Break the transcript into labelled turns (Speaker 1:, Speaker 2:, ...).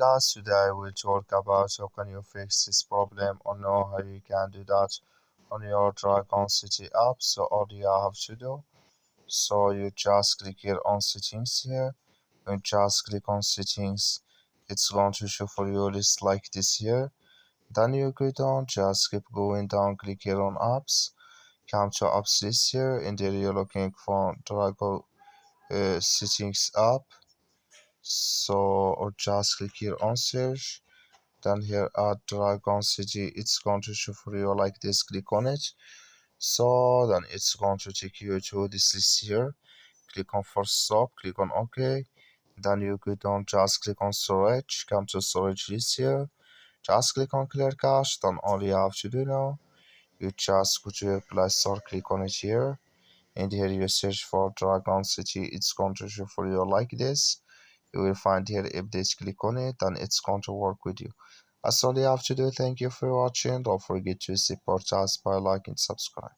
Speaker 1: Guys, today I will talk about how can you fix this problem or know how you can do that on your Dragon City app. So all you have to do, so you just click here on settings here. When you just click on settings, it's going to show for you a list like this here. Then you go down, just keep going down, click here on apps, come to apps list here, and there you're looking for Dragon settings app. So or just click here on search, then here at Dragon City it's going to show for you like this. Click on it, so then it's going to take you to this list here. Click on first stop, click on OK, then you go down, just click on storage, come to storage list here, just click on clear cache. Then all you have to do now, you just go to your Play Store, click on it here, and here you search for Dragon City. It's going to show for you like this. You will find here updates, click on it, and it's going to work with you. That's all you have to do. Thank you for watching. Don't forget to support us by liking and subscribe.